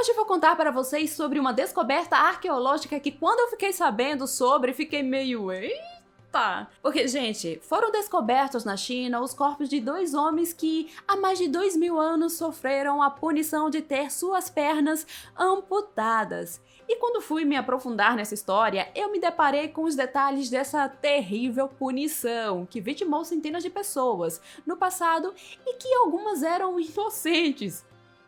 Hoje vou contar para vocês sobre uma descoberta arqueológica que quando eu fiquei sabendo sobre, fiquei meio... Eita! Porque, gente, foram descobertos na China os corpos de dois homens que há mais de 2000 anos sofreram a punição de ter suas pernas amputadas. E quando fui me aprofundar nessa história, eu me deparei com os detalhes dessa terrível punição que vitimou centenas de pessoas no passado e que algumas eram inocentes.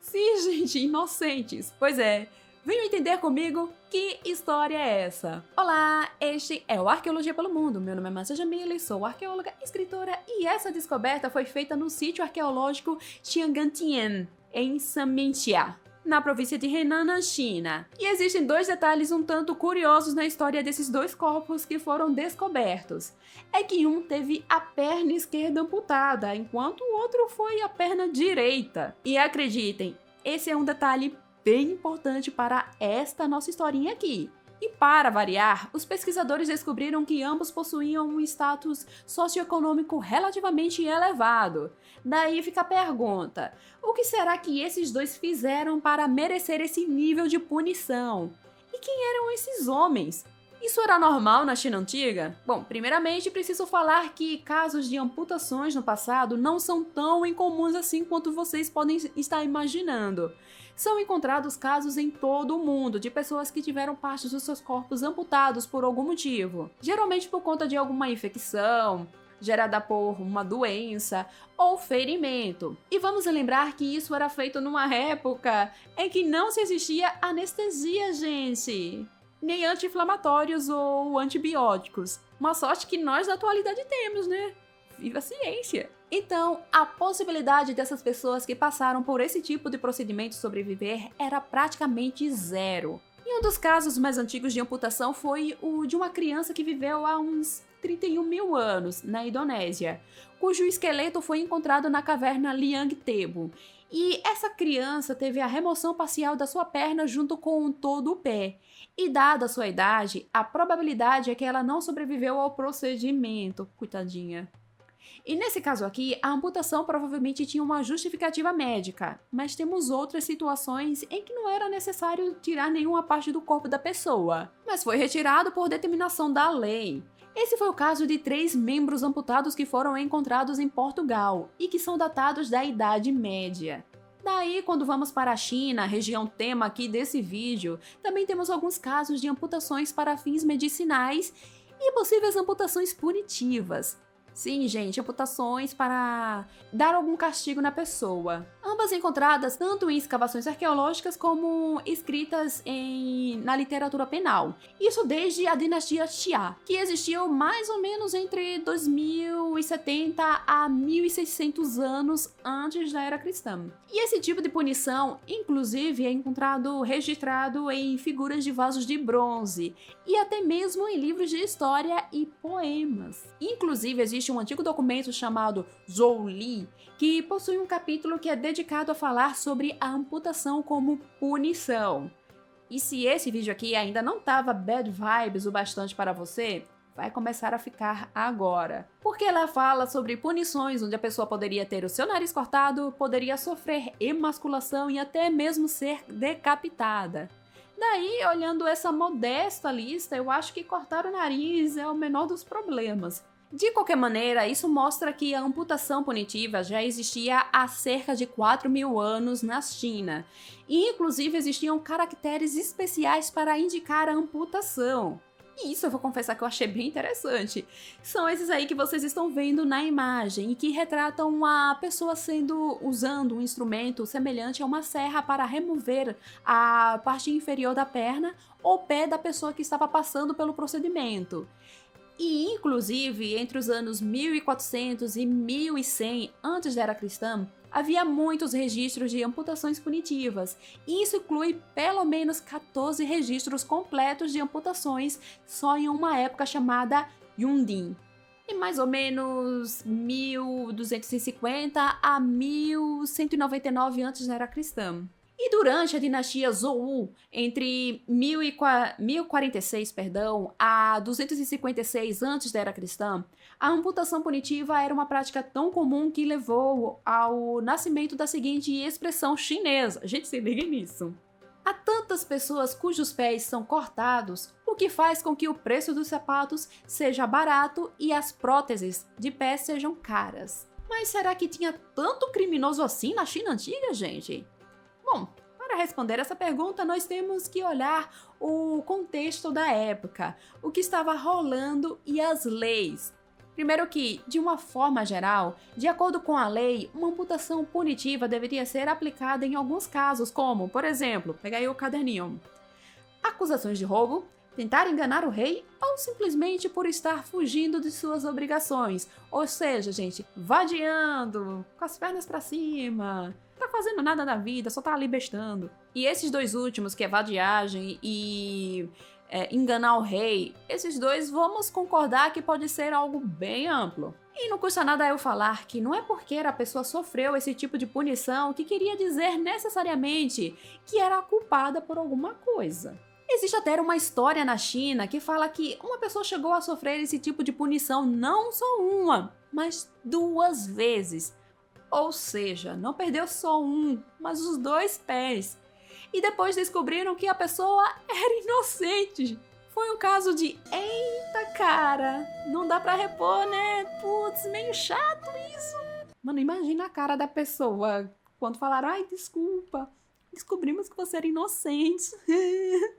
Sim, gente, inocentes. Pois é, venham entender comigo que história é essa. Olá, este é o Arqueologia pelo Mundo. Meu nome é Márcia Jamile, sou arqueóloga, escritora e essa descoberta foi feita no sítio arqueológico Xiangantien, em Sanmenxia, na província de Henan, na China. E existem dois detalhes um tanto curiosos na história desses dois corpos que foram descobertos. É que um teve a perna esquerda amputada, enquanto o outro foi a perna direita. E acreditem, esse é um detalhe bem importante para esta nossa historinha aqui. E para variar, os pesquisadores descobriram que ambos possuíam um status socioeconômico relativamente elevado. Daí fica a pergunta, o que será que esses dois fizeram para merecer esse nível de punição? E quem eram esses homens? Isso era normal na China antiga? Bom, primeiramente preciso falar que casos de amputações no passado não são tão incomuns assim quanto vocês podem estar imaginando. São encontrados casos em todo o mundo de pessoas que tiveram partes dos seus corpos amputados por algum motivo. Geralmente por conta de alguma infecção, gerada por uma doença ou ferimento. E vamos lembrar que isso era feito numa época em que não se existia anestesia, gente! Nem anti-inflamatórios ou antibióticos. Uma sorte que nós da atualidade temos, né? Viva a ciência! Então, a possibilidade dessas pessoas que passaram por esse tipo de procedimento sobreviver era praticamente zero. E um dos casos mais antigos de amputação foi o de uma criança que viveu há uns 31 mil anos, na Indonésia, cujo esqueleto foi encontrado na caverna Liang Tebo. E essa criança teve a remoção parcial da sua perna junto com todo o pé. E dada a sua idade, a probabilidade é que ela não sobreviveu ao procedimento, coitadinha. E nesse caso aqui, a amputação provavelmente tinha uma justificativa médica, mas temos outras situações em que não era necessário tirar nenhuma parte do corpo da pessoa, mas foi retirado por determinação da lei. Esse foi o caso de 3 membros amputados que foram encontrados em Portugal e que são datados da Idade Média. Daí, quando vamos para a China, região tema aqui desse vídeo, também temos alguns casos de amputações para fins medicinais e possíveis amputações punitivas. Sim, gente, amputações para dar algum castigo na pessoa. Ambas encontradas tanto em escavações arqueológicas como escritas na literatura penal. Isso desde a dinastia Xia, que existiu mais ou menos entre 2070 a 1600 anos antes da era cristã. E esse tipo de punição, inclusive, é encontrado registrado em figuras de vasos de bronze e até mesmo em livros de história e poemas. Inclusive, existe um antigo documento chamado Zhou Li, que possui um capítulo que é dedicado a falar sobre a amputação como punição. E se esse vídeo aqui ainda não tava bad vibes o bastante para você, vai começar a ficar agora. Porque ela fala sobre punições onde a pessoa poderia ter o seu nariz cortado, poderia sofrer emasculação e até mesmo ser decapitada. Daí, olhando essa modesta lista, eu acho que cortar o nariz é o menor dos problemas. De qualquer maneira, isso mostra que a amputação punitiva já existia há cerca de 4 mil anos na China. E, inclusive, existiam caracteres especiais para indicar a amputação. E isso eu vou confessar que eu achei bem interessante. São esses aí que vocês estão vendo na imagem e que retratam a pessoa usando um instrumento semelhante a uma serra para remover a parte inferior da perna ou pé da pessoa que estava passando pelo procedimento. E, inclusive, entre os anos 1400 e 1100 antes da era cristã, havia muitos registros de amputações punitivas, e isso inclui pelo menos 14 registros completos de amputações só em uma época chamada Yundin, em mais ou menos 1250 a 1199 antes da era cristã. E durante a dinastia Zhou, entre 1046 a 256 antes da era cristã, a amputação punitiva era uma prática tão comum que levou ao nascimento da seguinte expressão chinesa. Gente, se liga nisso. Há tantas pessoas cujos pés são cortados, o que faz com que o preço dos sapatos seja barato e as próteses de pés sejam caras. Mas será que tinha tanto criminoso assim na China antiga, gente? Bom, para responder essa pergunta, nós temos que olhar o contexto da época, o que estava rolando e as leis. Primeiro que, de uma forma geral, de acordo com a lei, uma amputação punitiva deveria ser aplicada em alguns casos, como, por exemplo, pega aí o caderninho, acusações de roubo, tentar enganar o rei ou simplesmente por estar fugindo de suas obrigações. Ou seja, gente, vadiando, com as pernas pra cima, não tá fazendo nada na vida, só tá ali bestando. E esses dois últimos, que é vadiagem e enganar o rei, esses dois vamos concordar que pode ser algo bem amplo. E não custa nada eu falar que não é porque a pessoa sofreu esse tipo de punição que queria dizer necessariamente que era culpada por alguma coisa. Existe até uma história na China que fala que uma pessoa chegou a sofrer esse tipo de punição não só uma, mas 2 vezes. Ou seja, não perdeu só um, mas os 2 pés. E depois descobriram que a pessoa era inocente. Foi um caso de, eita cara, não dá pra repor, né? Putz, meio chato isso. Mano, imagina a cara da pessoa quando falaram, ai, desculpa, descobrimos que você era inocente.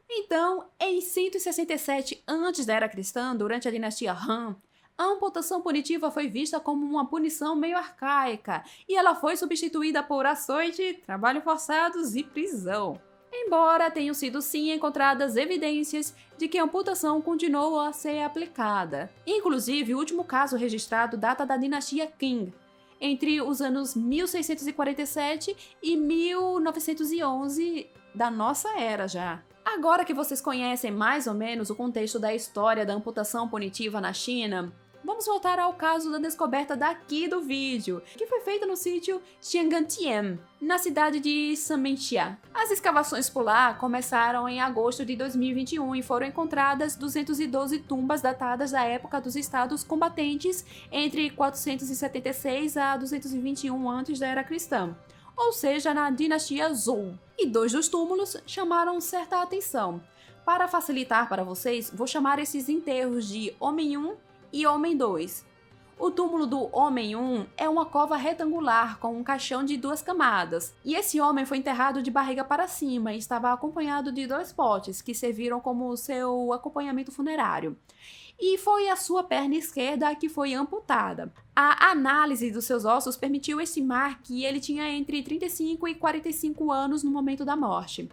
Então, em 167 antes da era cristã, durante a dinastia Han, a amputação punitiva foi vista como uma punição meio arcaica e ela foi substituída por açoite, trabalho forçados e prisão. Embora tenham sido sim encontradas evidências de que a amputação continuou a ser aplicada. Inclusive, o último caso registrado data da dinastia Qing, entre os anos 1647 e 1911 da nossa era já. Agora que vocês conhecem mais ou menos o contexto da história da amputação punitiva na China, vamos voltar ao caso da descoberta daqui do vídeo, que foi feita no sítio Xiangantien, na cidade de Sanmenxia. As escavações por lá começaram em agosto de 2021 e foram encontradas 212 tumbas datadas da época dos estados combatentes entre 476 a 221 antes da era cristã, ou seja, na dinastia Zhou. E 2 dos túmulos chamaram certa atenção. Para facilitar para vocês, vou chamar esses enterros de Homem 1 e Homem 2. O túmulo do Homem 1 é uma cova retangular com um caixão de 2 camadas, e esse homem foi enterrado de barriga para cima e estava acompanhado de 2 potes que serviram como seu acompanhamento funerário. E foi a sua perna esquerda que foi amputada. A análise dos seus ossos permitiu estimar que ele tinha entre 35 e 45 anos no momento da morte.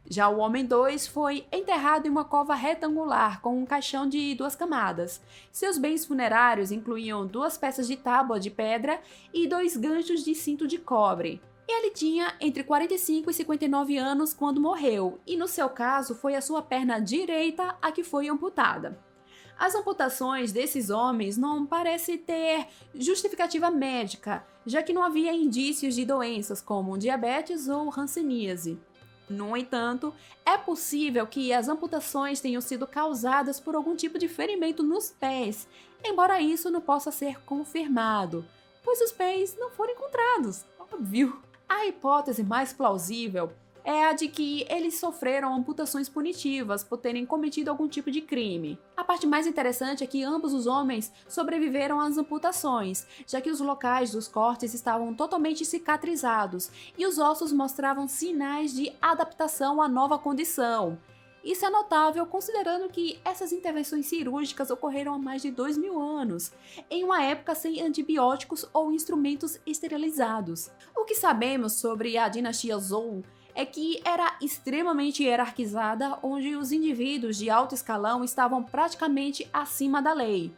Já o Homem 2 foi enterrado em uma cova retangular com um caixão de 2 camadas. Seus bens funerários incluíam 2 peças de tábua de pedra e 2 ganchos de cinto de cobre. Ele tinha entre 45 e 59 anos quando morreu, e no seu caso foi a sua perna direita a que foi amputada. As amputações desses homens não parecem ter justificativa médica, já que não havia indícios de doenças como diabetes ou hanseníase. No entanto, é possível que as amputações tenham sido causadas por algum tipo de ferimento nos pés, embora isso não possa ser confirmado, pois os pés não foram encontrados, óbvio. A hipótese mais plausível é a de que eles sofreram amputações punitivas por terem cometido algum tipo de crime. A parte mais interessante é que ambos os homens sobreviveram às amputações, já que os locais dos cortes estavam totalmente cicatrizados e os ossos mostravam sinais de adaptação à nova condição. Isso é notável considerando que essas intervenções cirúrgicas ocorreram há mais de 2.000 anos, em uma época sem antibióticos ou instrumentos esterilizados. O que sabemos sobre a dinastia Zhou é que era extremamente hierarquizada, onde os indivíduos de alto escalão estavam praticamente acima da lei.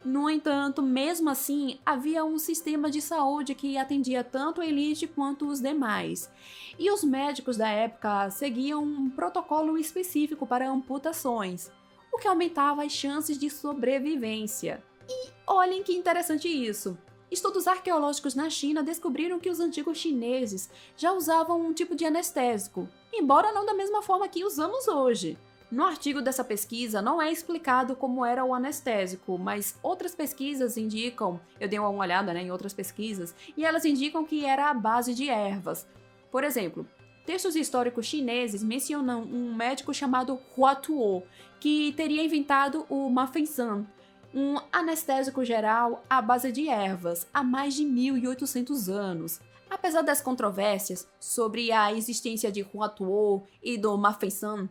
No entanto, mesmo assim, havia um sistema de saúde que atendia tanto a elite quanto os demais. E os médicos da época seguiam um protocolo específico para amputações, o que aumentava as chances de sobrevivência. E olhem que interessante isso! Estudos arqueológicos na China descobriram que os antigos chineses já usavam um tipo de anestésico, embora não da mesma forma que usamos hoje. No artigo dessa pesquisa não é explicado como era o anestésico, mas outras pesquisas indicam, eu dei uma olhada em outras pesquisas, e elas indicam que era à base de ervas. Por exemplo, Textos históricos chineses mencionam um médico chamado Hua Tuo, que teria inventado o Mafenzan, um anestésico geral à base de ervas, há mais de 1800 anos. Apesar das controvérsias sobre a existência de Hua Tuo e do Mafenzan,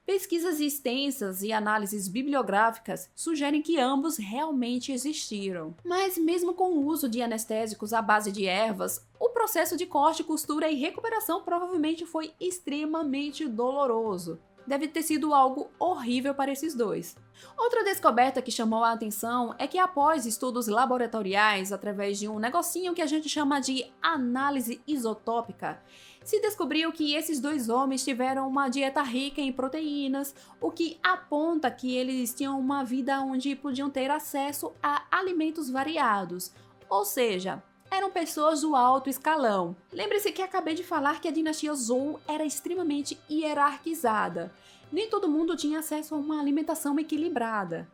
pesquisas extensas e análises bibliográficas sugerem que ambos realmente existiram. Mas mesmo com o uso de anestésicos à base de ervas, o processo de corte, costura e recuperação provavelmente foi extremamente doloroso. Deve ter sido algo horrível para esses dois. Outra descoberta que chamou a atenção é que após estudos laboratoriais, através de um negocinho que a gente chama de análise isotópica, se descobriu que esses dois homens tiveram uma dieta rica em proteínas, o que aponta que eles tinham uma vida onde podiam ter acesso a alimentos variados, ou seja, eram pessoas do alto escalão. Lembre-se que acabei de falar que a dinastia Zhou era extremamente hierarquizada. Nem todo mundo tinha acesso a uma alimentação equilibrada.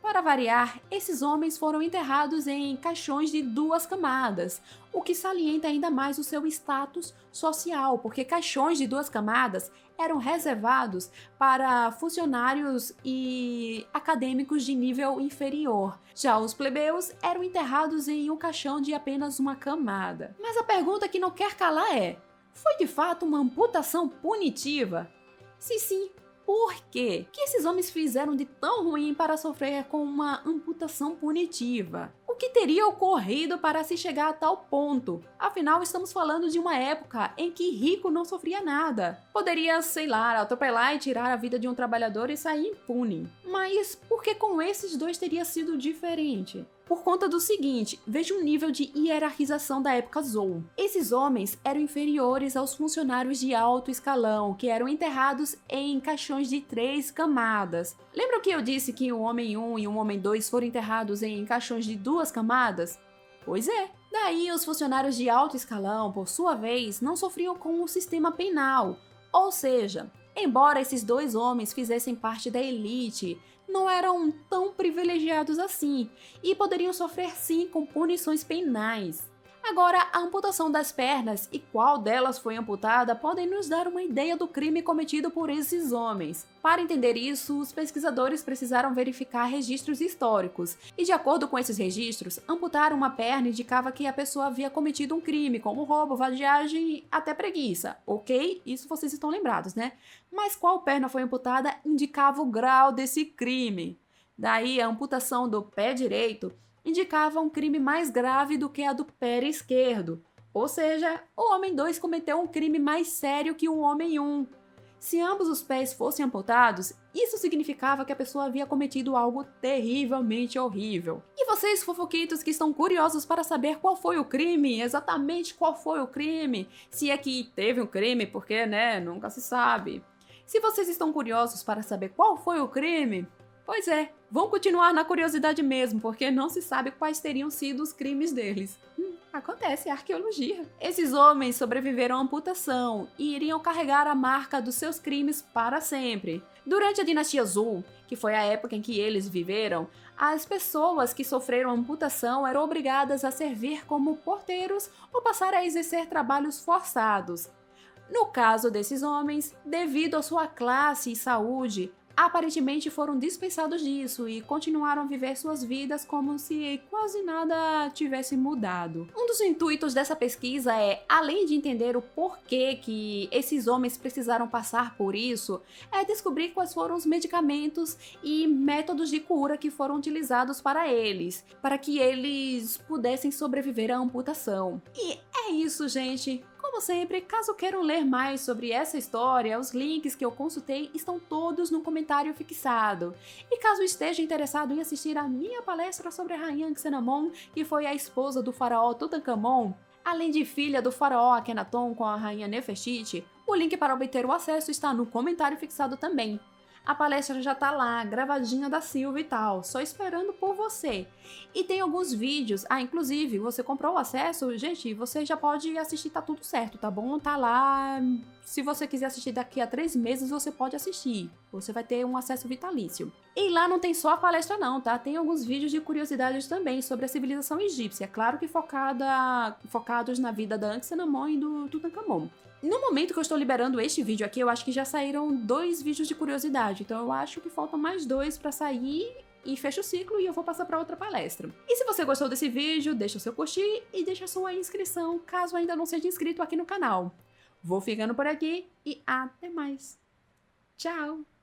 Para variar, esses homens foram enterrados em caixões de 2 camadas, o que salienta ainda mais o seu status social, porque caixões de 2 camadas eram reservados para funcionários e acadêmicos de nível inferior. Já os plebeus eram enterrados em um caixão de apenas 1 camada. Mas a pergunta que não quer calar é: foi de fato uma amputação punitiva? Se sim, por quê? O que esses homens fizeram de tão ruim para sofrer com uma amputação punitiva? O que teria ocorrido para se chegar a tal ponto? Afinal, estamos falando de uma época em que rico não sofria nada. Poderia, sei lá, atropelar e tirar a vida de um trabalhador e sair impune. Mas por que com esses dois teria sido diferente? Por conta do seguinte, veja o nível de hierarquização da época Zhou. Esses homens eram inferiores aos funcionários de alto escalão, que eram enterrados em caixões de 3 camadas. Lembra que eu disse que o Homem 1 e o Homem 2 foram enterrados em caixões de 2 camadas? Pois é. Daí os funcionários de alto escalão, por sua vez, não sofriam com o sistema penal. Ou seja, embora esses dois homens fizessem parte da elite, não eram tão privilegiados assim e poderiam sofrer sim com punições penais. Agora, a amputação das pernas e qual delas foi amputada podem nos dar uma ideia do crime cometido por esses homens. Para entender isso, os pesquisadores precisaram verificar registros históricos, e de acordo com esses registros, amputar uma perna indicava que a pessoa havia cometido um crime, como roubo, vadiagem e até preguiça. Ok? Isso vocês estão lembrados, né? Mas qual perna foi amputada indicava o grau desse crime. Daí, a amputação do pé direito indicava um crime mais grave do que a do pé esquerdo. Ou seja, o Homem 2 cometeu um crime mais sério que o Homem 1. Se ambos os pés fossem amputados, isso significava que a pessoa havia cometido algo terrivelmente horrível. E vocês, fofoquitos, que estão curiosos para saber qual foi o crime, exatamente qual foi o crime, se é que teve um crime, porque, né, nunca se sabe. Se vocês estão curiosos para saber qual foi o crime, pois é, vão continuar na curiosidade mesmo, porque não se sabe quais teriam sido os crimes deles. Acontece, arqueologia. Esses homens sobreviveram à amputação e iriam carregar a marca dos seus crimes para sempre. Durante a dinastia Zhou, que foi a época em que eles viveram, as pessoas que sofreram amputação eram obrigadas a servir como porteiros ou passar a exercer trabalhos forçados. No caso desses homens, devido à sua classe e saúde, aparentemente foram dispensados disso e continuaram a viver suas vidas como se quase nada tivesse mudado. Um dos intuitos dessa pesquisa é, além de entender o porquê que esses homens precisaram passar por isso, é descobrir quais foram os medicamentos e métodos de cura que foram utilizados para que eles pudessem sobreviver à amputação. E é isso, gente! Como sempre, caso queiram ler mais sobre essa história, os links que eu consultei estão todos no comentário fixado. E caso esteja interessado em assistir a minha palestra sobre a rainha Anck-se-Namun, que foi a esposa do faraó Tutankhamon, além de filha do faraó Akhenaton com a rainha Nefertiti, o link para obter o acesso está no comentário fixado também. A palestra já tá lá, gravadinha da Silva e tal, só esperando por você. E tem alguns vídeos, inclusive, você comprou o acesso, gente, você já pode assistir, tá tudo certo, tá bom? Tá lá, se você quiser assistir daqui a 3 meses, você pode assistir. Você vai ter um acesso vitalício. E lá não tem só a palestra não, tá? Tem alguns vídeos de curiosidades também sobre a civilização egípcia, claro que focados na vida da Anck-se-Namun e do Tutankhamon. No momento que eu estou liberando este vídeo aqui, eu acho que já saíram 2 vídeos de curiosidade, então eu acho que faltam mais 2 pra sair e fecha o ciclo e eu vou passar pra outra palestra. E se você gostou desse vídeo, deixa o seu curtir e deixa a sua inscrição, caso ainda não seja inscrito aqui no canal. Vou ficando por aqui e até mais. Tchau!